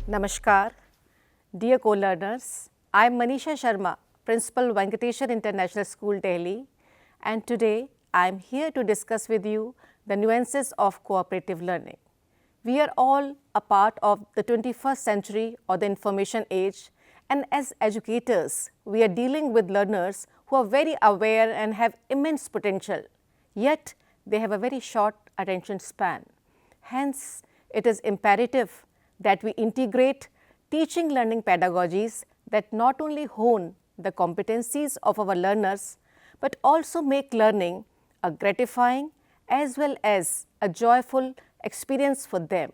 Namaskar, dear co-learners. I am Manisha Sharma, Principal Venkateshwar International School, Delhi, and today I am here to discuss with you the nuances of cooperative learning. We are all a part of the 21st century or the information age, and as educators, we are dealing with learners who are very aware and have immense potential, yet they have a very short attention span. Hence, it is imperative that we integrate teaching learning pedagogies that not only hone the competencies of our learners, but also make learning a gratifying as well as a joyful experience for them.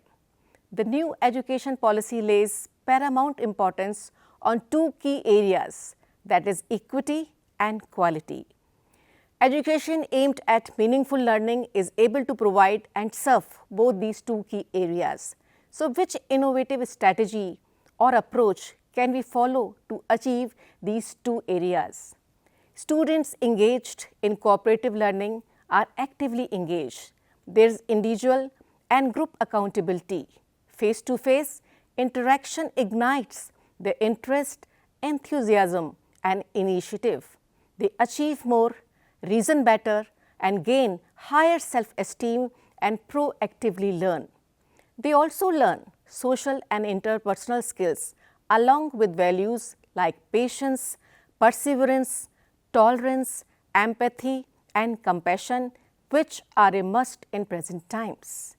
The new education policy lays paramount importance on two key areas, that is equity and quality. Education aimed at meaningful learning is able to provide and serve both these two key areas. So, which innovative strategy or approach can we follow to achieve these two areas? Students engaged in cooperative learning are actively engaged. There is individual and group accountability. Face-to-face interaction ignites their interest, enthusiasm, and initiative. They achieve more, reason better, and gain higher self-esteem and proactively learn. They also learn social and interpersonal skills along with values like patience, perseverance, tolerance, empathy, and compassion, which are a must in present times.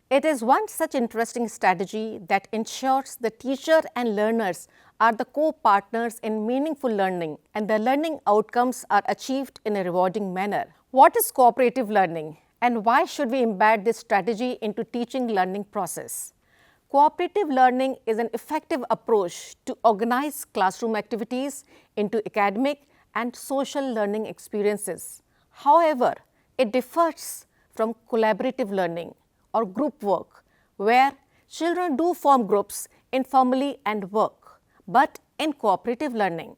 It is one such interesting strategy that ensures the teacher and learners are the co-partners in meaningful learning and the learning outcomes are achieved in a rewarding manner. What is cooperative learning and why should we embed this strategy into teaching learning process? Cooperative learning is an effective approach to organize classroom activities into academic and social learning experiences. However, it differs from collaborative learning or group work, where children do form groups informally and work. But in cooperative learning,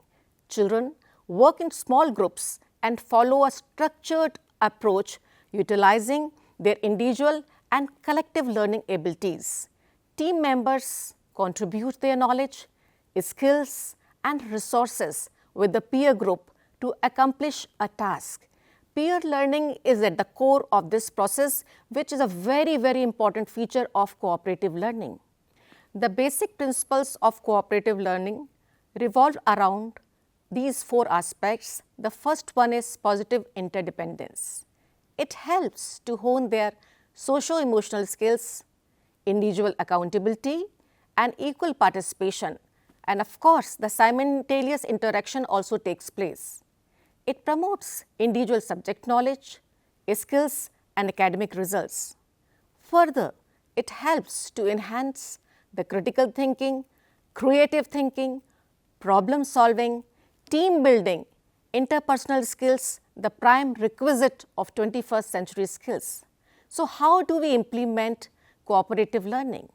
children work in small groups and follow a structured approach utilizing their individual and collective learning abilities. Team members contribute their knowledge, skills, and resources with the peer group to accomplish a task. Peer learning is at the core of this process, which is a very important feature of cooperative learning. The basic principles of cooperative learning revolve around these four aspects. The first one is positive interdependence. It helps to hone their socio-emotional skills, individual accountability, and equal participation. And of course, the simultaneous interaction also takes place. It promotes individual subject knowledge, skills, and academic results. Further, it helps to enhance the critical thinking, creative thinking, problem solving, team building, interpersonal skills, the prime requisite of 21st century skills. So, how do we implement cooperative learning?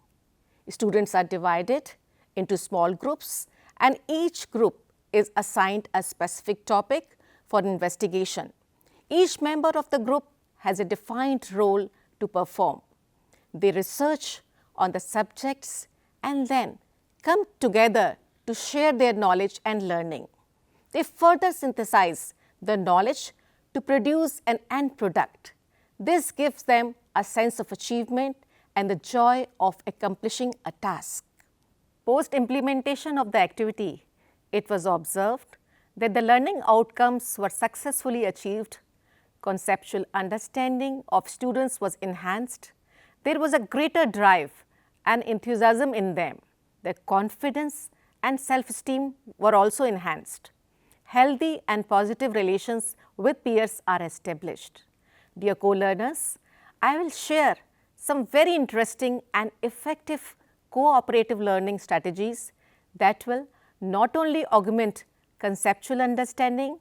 Students are divided into small groups and each group is assigned a specific topic for investigation. Each member of the group has a defined role to perform. They research on the subjects and then come together to share their knowledge and learning. They further synthesize the knowledge to produce an end product. This gives them a sense of achievement and the joy of accomplishing a task. Post-implementation of the activity, it was observed that the learning outcomes were successfully achieved, conceptual understanding of students was enhanced, there was a greater drive and enthusiasm in them, their confidence and self-esteem were also enhanced. Healthy and positive relations with peers are established. Dear co-learners, I will share some very interesting and effective cooperative learning strategies that will not only augment conceptual understanding,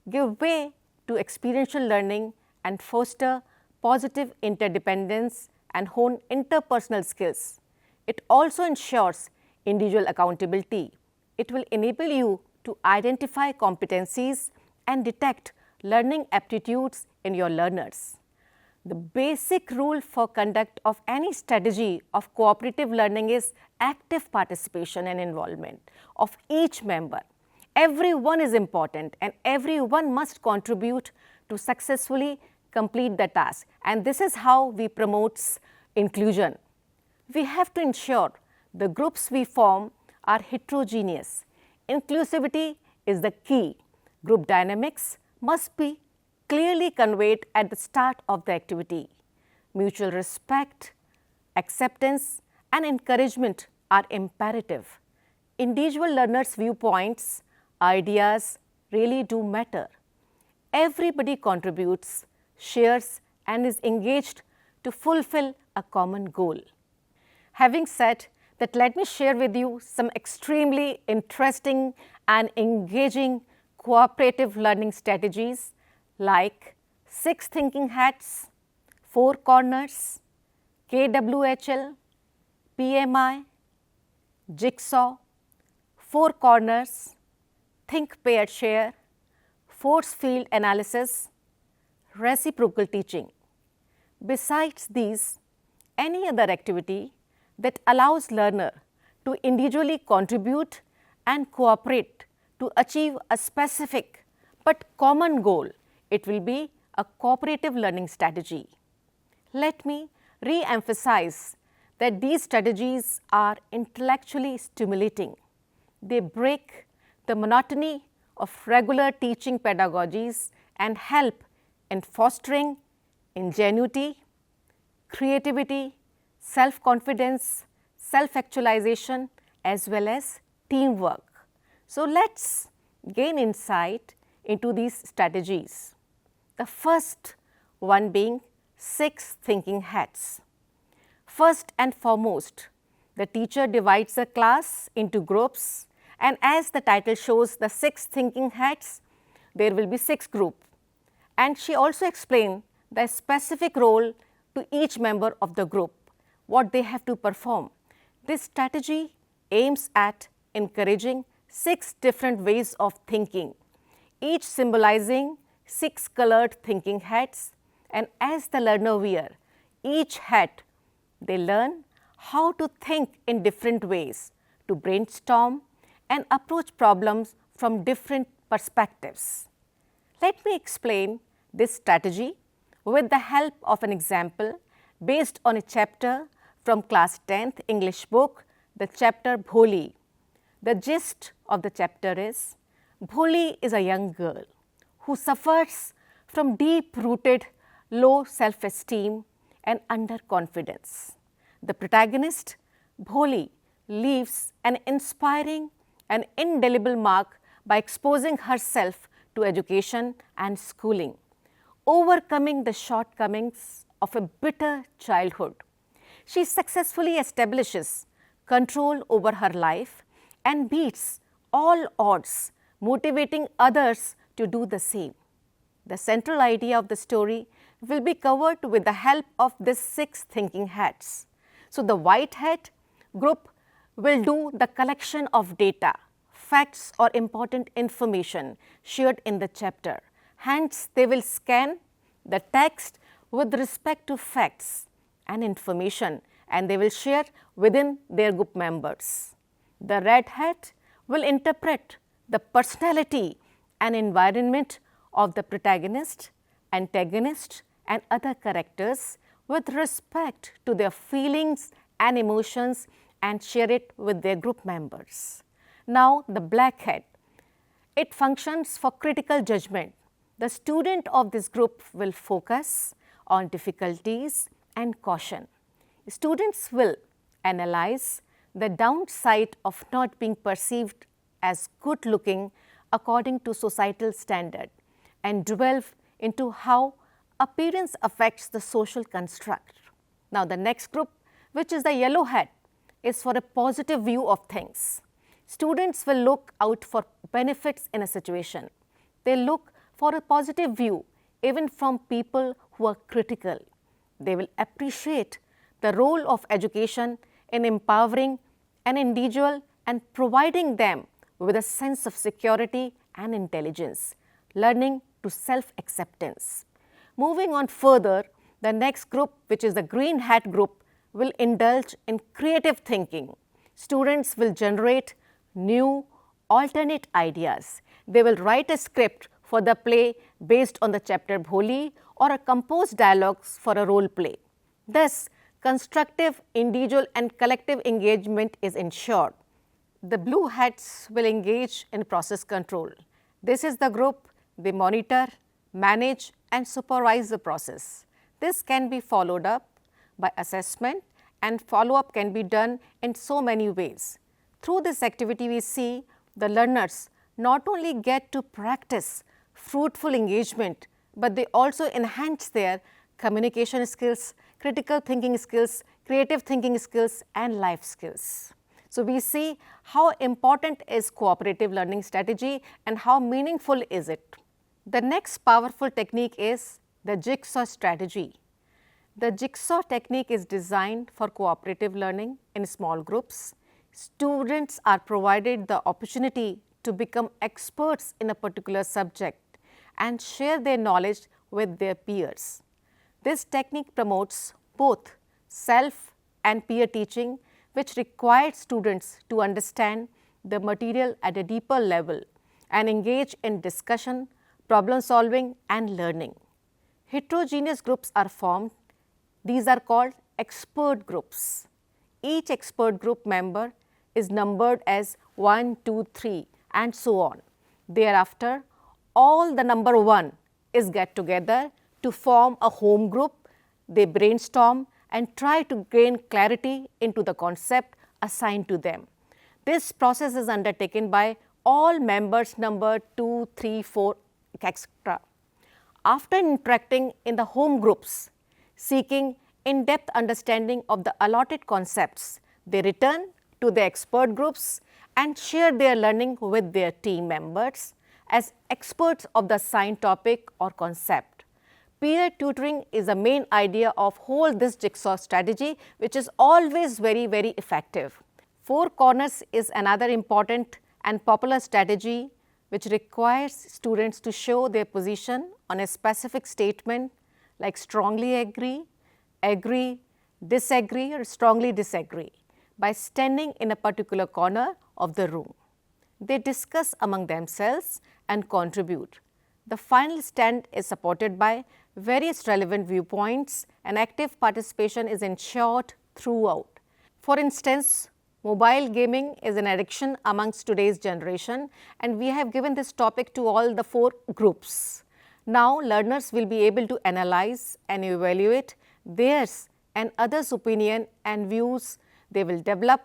give way to experiential learning and foster positive interdependence and hone interpersonal skills. It also ensures individual accountability. It will enable you to identify competencies and detect learning aptitudes in your learners. The basic rule for conduct of any strategy of cooperative learning is active participation and involvement of each member. Everyone is important and everyone must contribute to successfully complete the task, and this is how we promote inclusion. We have to ensure the groups we form are heterogeneous. Inclusivity is the key. Group dynamics must be clearly conveyed at the start of the activity. Mutual respect, acceptance, and encouragement are imperative. Individual learners' viewpoints, ideas really do matter. Everybody contributes, shares, and is engaged to fulfill a common goal. Having said that, let me share with you some extremely interesting and engaging cooperative learning strategies like 6 thinking hats, 4 corners, KWHL, PMI, Jigsaw, 4 corners, think, pair, share, force field analysis, reciprocal teaching. Besides these, any other activity that allows learner to individually contribute and cooperate to achieve a specific but common goal, it will be a cooperative learning strategy. Let me re-emphasize that these strategies are intellectually stimulating. They break the monotony of regular teaching pedagogies and help in fostering ingenuity, creativity, self-confidence, self-actualization, as well as teamwork. So, let's gain insight into these strategies. The first one being 6 thinking hats. First and foremost, the teacher divides the class into groups, and as the title shows, the 6 thinking hats, there will be 6 groups. And she also explained the specific role to each member of the group, what they have to perform. This strategy aims at encouraging 6 different ways of thinking, each symbolizing 6 colored thinking hats, and as the learner wear each hat, they learn how to think in different ways, to brainstorm and approach problems from different perspectives. Let me explain this strategy with the help of an example based on a chapter from class 10th English book, the chapter Bholi. The gist of the chapter is, Bholi is a young girl who suffers from deep-rooted low self-esteem and underconfidence. The protagonist, Bholi, leaves an inspiring and indelible mark by exposing herself to education and schooling, overcoming the shortcomings of a bitter childhood. She successfully establishes control over her life and beats all odds, motivating others to do the same. The central idea of the story will be covered with the help of these 6 thinking hats. So, the white hat group will do the collection of data, facts or important information shared in the chapter. Hence, they will scan the text with respect to facts and information, and they will share within their group members. The red hat will interpret the personality and environment of the protagonist, antagonist, and other characters with respect to their feelings and emotions and share it with their group members. Now, the black hat, it functions for critical judgment. The student of this group will focus on difficulties and caution. Students will analyze the downside of not being perceived as good looking according to societal standard and delve into how appearance affects the social construct. Now, the next group, which is the yellow hat, is for a positive view of things. Students will look out for benefits in a situation. They look for a positive view even from people who are critical. They will appreciate the role of education in empowering an individual and providing them with a sense of security and intelligence, learning to self-acceptance. Moving on further, The next group, which is the green hat group, will indulge in creative thinking. Students will generate new alternate ideas. They will write a script for the play based on the chapter Bholi or a composed dialogues for a role play. Thus, constructive individual and collective engagement is ensured. The blue hats will engage in process control. This is the group, they monitor, manage and supervise the process. This can be followed up by assessment, and follow-up can be done in so many ways. Through this activity, we see the learners not only get to practice fruitful engagement, but they also enhance their communication skills, critical thinking skills, creative thinking skills and life skills. So, we see how important is cooperative learning strategy and how meaningful is it. The next powerful technique is the Jigsaw strategy. The Jigsaw technique is designed for cooperative learning in small groups. Students are provided the opportunity to become experts in a particular subject and share their knowledge with their peers. This technique promotes both self and peer teaching, which requires students to understand the material at a deeper level and engage in discussion, problem solving and learning. Heterogeneous groups are formed. These are called expert groups. Each expert group member is numbered as 1, 2, 3 and so on. Thereafter, all the number 1 is get together to form a home group. They brainstorm and try to gain clarity into the concept assigned to them. This process is undertaken by all members number 2, 3, 4, etc. After interacting in the home groups, seeking in-depth understanding of the allotted concepts, they return to the expert groups and share their learning with their team members as experts of the assigned topic or concept. Peer tutoring is the main idea of whole this Jigsaw strategy, which is always very, very effective. Four corners is another important and popular strategy which requires students to show their position on a specific statement like strongly agree, agree, disagree or strongly disagree by standing in a particular corner of the room. They discuss among themselves and contribute. The final stand is supported by various relevant viewpoints and active participation is ensured throughout. For instance, mobile gaming is an addiction amongst today's generation and we have given this topic to all the 4 groups. Now, learners will be able to analyze and evaluate theirs and others' opinion and views they will develop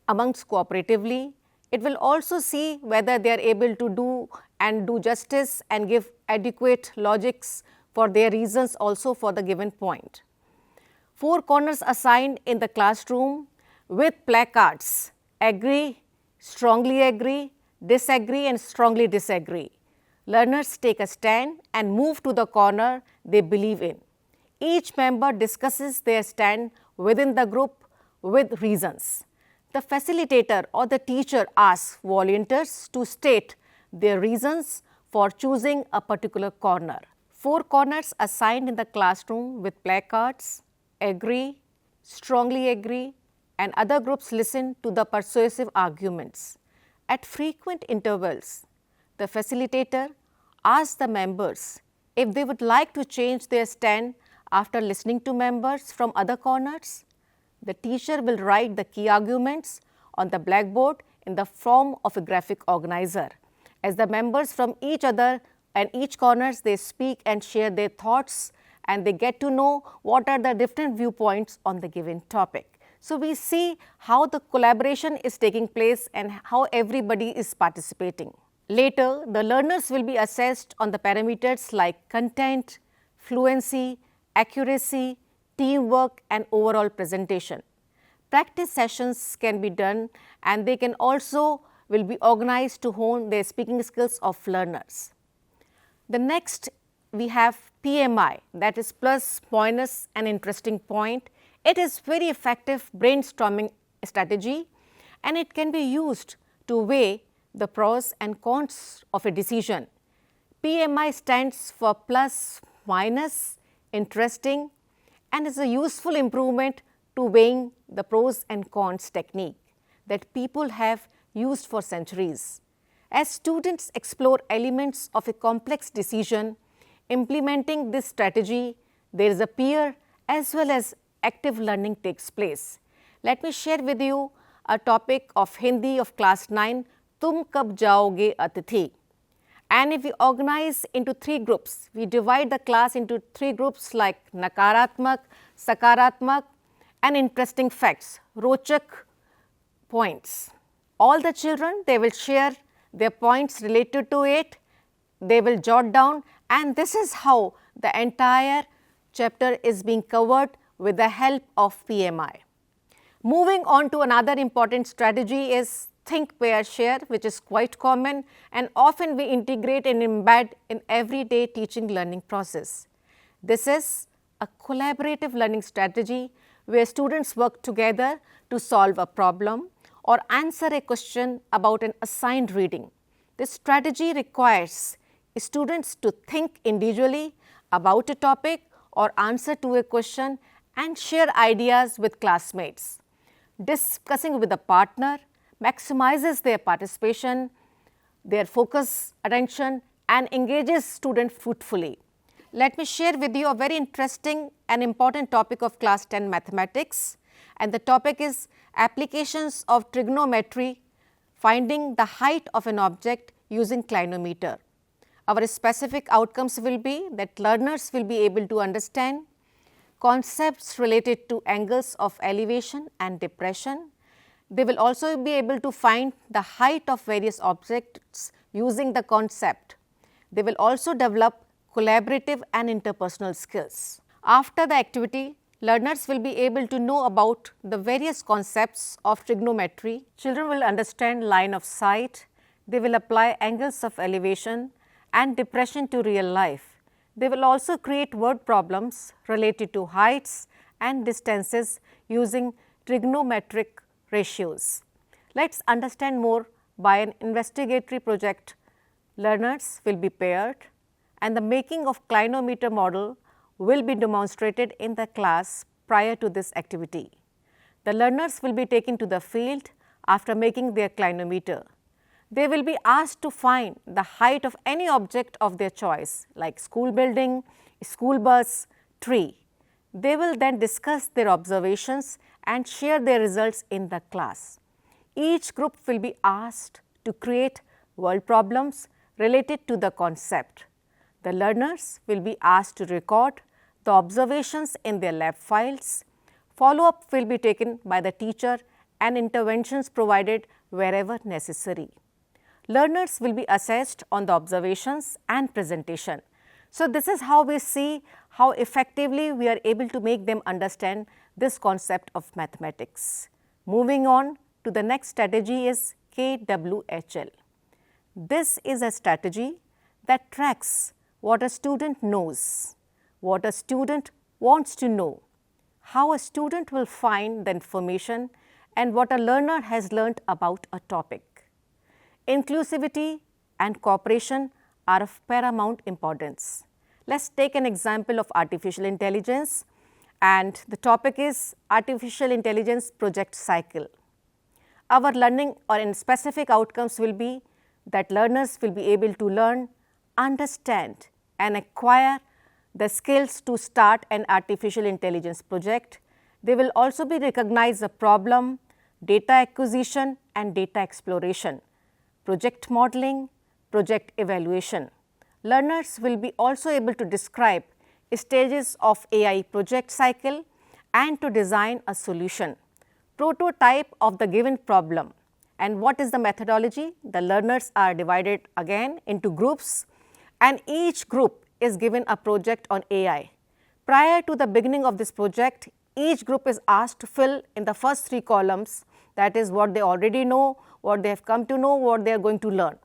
amongst cooperatively. It will also see whether they are able to do justice and give adequate logics for their reasons also for the given point. 4 corners assigned in the classroom with placards: agree, strongly agree, disagree and strongly disagree. Learners take a stand and move to the corner they believe in. Each member discusses their stand within the group with reasons. The facilitator or the teacher asks volunteers to state their reasons for choosing a particular corner. 4 corners assigned in the classroom with placards: agree, strongly agree, and other groups listen to the persuasive arguments. At frequent intervals, the facilitator asks the members if they would like to change their stand after listening to members from other corners. The teacher will write the key arguments on the blackboard in the form of a graphic organizer. As the members from each other and each corners, they speak and share their thoughts and they get to know what are the different viewpoints on the given topic. So, we see how the collaboration is taking place and how everybody is participating. Later, the learners will be assessed on the parameters like content, fluency, accuracy, teamwork and overall presentation. Practice sessions can be done and they can also will be organized to hone their speaking skills of learners. The next we have PMI, that is plus, minus and interesting point. It is very effective brainstorming strategy and it can be used to weigh the pros and cons of a decision. PMI stands for plus, minus, interesting, and is a useful improvement to weighing the pros and cons technique that people have used for centuries. As students explore elements of a complex decision, implementing this strategy, there is a peer as well as active learning takes place. Let me share with you a topic of Hindi of class 9, Tum Kab Jaoge Atithi. And if we organize into 3 groups, we divide the class into 3 groups like Nakaratmak, Sakaratmak and interesting facts, Rochak points. All the children, they will share their points related to it, they will jot down, and this is how the entire chapter is being covered with the help of PMI. Moving on to another important strategy is think, pair, share, which is quite common and often we integrate and embed in everyday teaching learning process. This is a collaborative learning strategy where students work together to solve a problem or answer a question about an assigned reading. This strategy requires students to think individually about a topic or answer to a question and share ideas with classmates. Discussing with a partner maximizes their participation, their focus, attention and engages students fruitfully. Let me share with you a very interesting and important topic of class 10 mathematics, and the topic is applications of trigonometry, finding the height of an object using clinometer. Our specific outcomes will be that learners will be able to understand concepts related to angles of elevation and depression. They will also be able to find the height of various objects using the concept. They will also develop collaborative and interpersonal skills. After the activity, learners will be able to know about the various concepts of trigonometry. Children will understand line of sight. They will apply angles of elevation and depression to real life. They will also create word problems related to heights and distances using trigonometric ratios. Let's understand more by an investigatory project. Learners will be paired and the making of clinometer model will be demonstrated in the class prior to this activity. The learners will be taken to the field after making their clinometer. They will be asked to find the height of any object of their choice like school building, school bus, tree. They will then discuss their observations and share their results in the class. Each group will be asked to create word problems related to the concept. The learners will be asked to record the observations in their lab files. Follow-up will be taken by the teacher and interventions provided wherever necessary. Learners will be assessed on the observations and presentation. So, this is how we see how effectively we are able to make them understand this concept of mathematics. Moving on to the next strategy is KWHL. This is a strategy that tracks what a student knows, what a student wants to know, how a student will find the information and what a learner has learnt about a topic. Inclusivity and cooperation are of paramount importance. Let's take an example of artificial intelligence, and the topic is artificial intelligence project cycle. Our learning or in specific outcomes will be that learners will be able to learn, understand and acquire the skills to start an artificial intelligence project. They will also be recognized the problem, data acquisition and data exploration, project modeling, project evaluation. Learners will be also able to describe stages of AI project cycle and to design a solution, prototype of the given problem. And what is the methodology? The learners are divided again into groups and each group is given a project on AI. Prior to the beginning of this project, each group is asked to fill in the first 3 columns, that is what they already know, what they have come to know, what they are going to learn.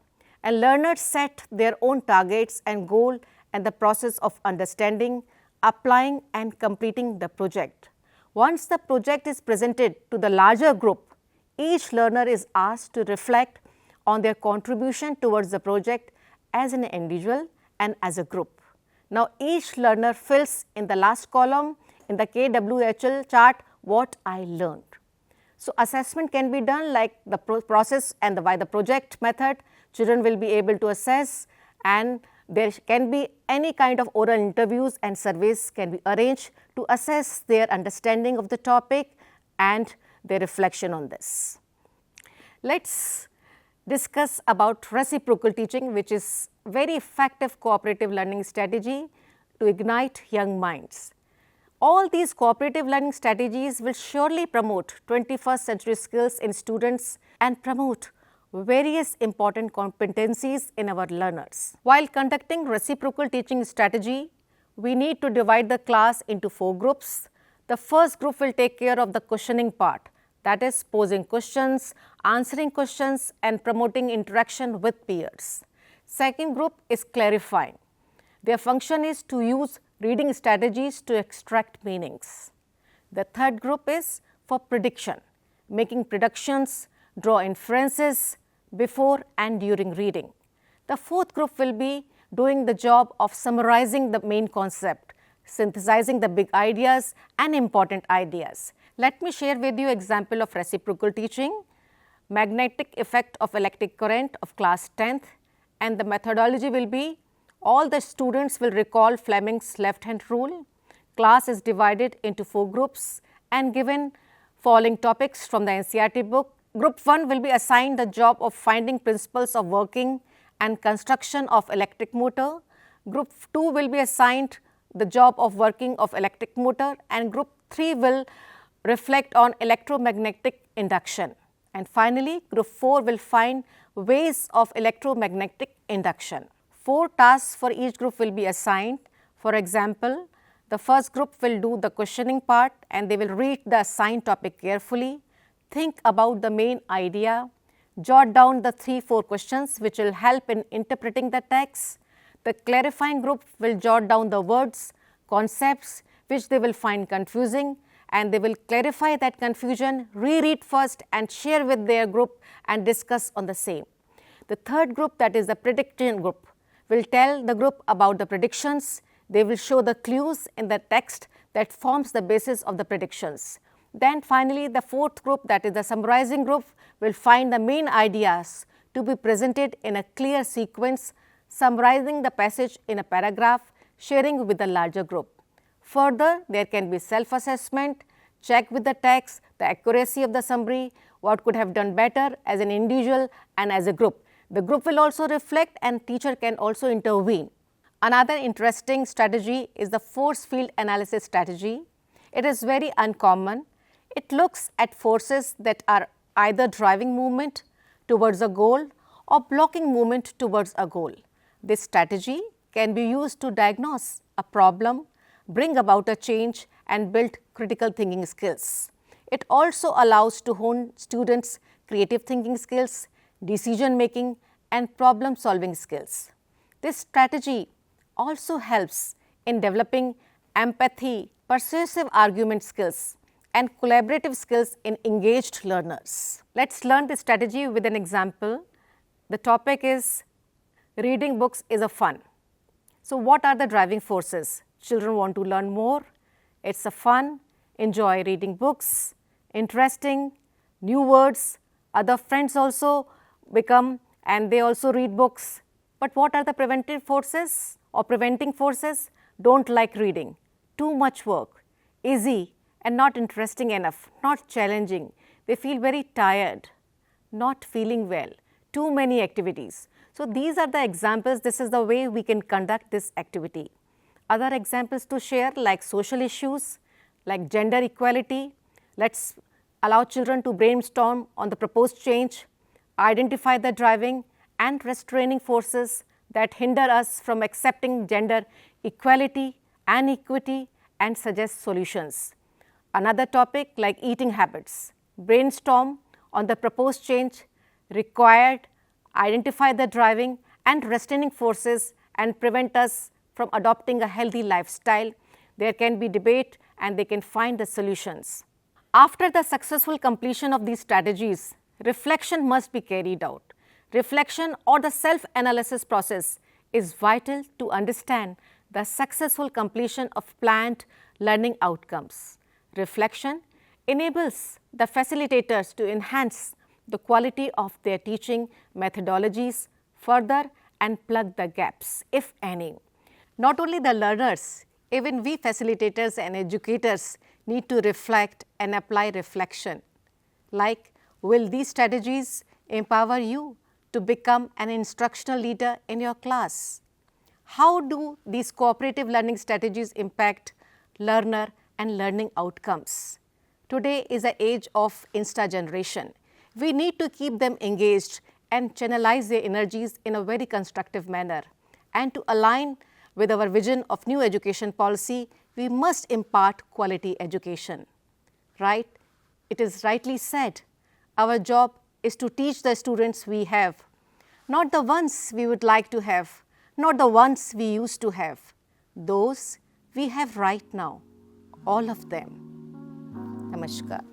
And learners set their own targets and goal and the process of understanding, applying and completing the project. Once the project is presented to the larger group, each learner is asked to reflect on their contribution towards the project as an individual and as a group. Now, each learner fills in the last column in the KWHL chart what I learned. So, assessment can be done like the process and by the project method. Children will be able to assess, and there can be any kind of oral interviews and surveys can be arranged to assess their understanding of the topic and their reflection on this. Let's discuss about reciprocal teaching, which is very effective cooperative learning strategy to ignite young minds. All these cooperative learning strategies will surely promote 21st century skills in students and promote various important competencies in our learners. While conducting reciprocal teaching strategy, we need to divide the class into 4 groups. The first group will take care of the questioning part, that is posing questions, answering questions and promoting interaction with peers. Second group is clarifying. Their function is to use reading strategies to extract meanings. The third group is for prediction, making predictions, draw inferences before and during reading. The fourth group will be doing the job of summarizing the main concept, synthesizing the big ideas and important ideas. Let me share with you example of reciprocal teaching, magnetic effect of electric current of class 10th, and the methodology will be all the students will recall Fleming's left-hand rule. Class is divided into 4 groups and given following topics from the NCERT book. Group 1 will be assigned the job of finding principles of working and construction of electric motor. Group 2 will be assigned the job of working of electric motor, and group 3 will reflect on electromagnetic induction. And finally, group 4 will find ways of electromagnetic induction. 4 tasks for each group will be assigned. For example, the first group will do the questioning part and they will read the assigned topic carefully, think about the main idea, jot down the 3-4 questions which will help in interpreting the text. The clarifying group will jot down the words, concepts which they will find confusing, and they will clarify that confusion, reread first and share with their group and discuss on the same. The third group, that is the prediction group, will tell the group about the predictions. They will show the clues in the text that forms the basis of the predictions. Then finally, the fourth group, that is the summarizing group, will find the main ideas to be presented in a clear sequence, summarizing the passage in a paragraph, sharing with the larger group. Further, there can be self-assessment, check with the text, the accuracy of the summary, what could have done better as an individual and as a group. The group will also reflect and teacher can also intervene. Another interesting strategy is the force field analysis strategy. It is very uncommon. It looks at forces that are either driving movement towards a goal or blocking movement towards a goal. This strategy can be used to diagnose a problem, bring about a change and build critical thinking skills. It also allows to hone students' creative thinking skills, decision making and problem solving skills. This strategy also helps in developing empathy, persuasive argument skills and collaborative skills in engaged learners. Let's learn this strategy with an example. The topic is reading books is a fun. So what are the driving forces? Children want to learn more. It's a fun, enjoy reading books, interesting, new words, other friends also become and they also read books. But what are the preventive forces or preventing forces? Don't like reading, too much work, easy and not interesting enough, not challenging. They feel very tired, not feeling well, too many activities. So these are the examples. This is the way we can conduct this activity. Other examples to share like social issues, like gender equality. Let's allow children to brainstorm on the proposed change, identify the driving and restraining forces that hinder us from accepting gender equality and equity and suggest solutions. Another topic like eating habits, brainstorm on the proposed change required, identify the driving and restraining forces and prevent us from adopting a healthy lifestyle. There can be debate and they can find the solutions. After the successful completion of these strategies, reflection must be carried out. Reflection or the self-analysis process is vital to understand the successful completion of planned learning outcomes. Reflection enables the facilitators to enhance the quality of their teaching methodologies further and plug the gaps, if any. Not only the learners, even we facilitators and educators need to reflect and apply reflection. Like, will these strategies empower you to become an instructional leader in your class? How do these cooperative learning strategies impact learner and learning outcomes? Today is the age of Insta generation. We need to keep them engaged and channelize their energies in a very constructive manner. And to align with our vision of new education policy, we must impart quality education. Right? It is rightly said, our job is to teach the students we have, not the ones we would like to have, not the ones we used to have, those we have right now, all of them. Namaskar.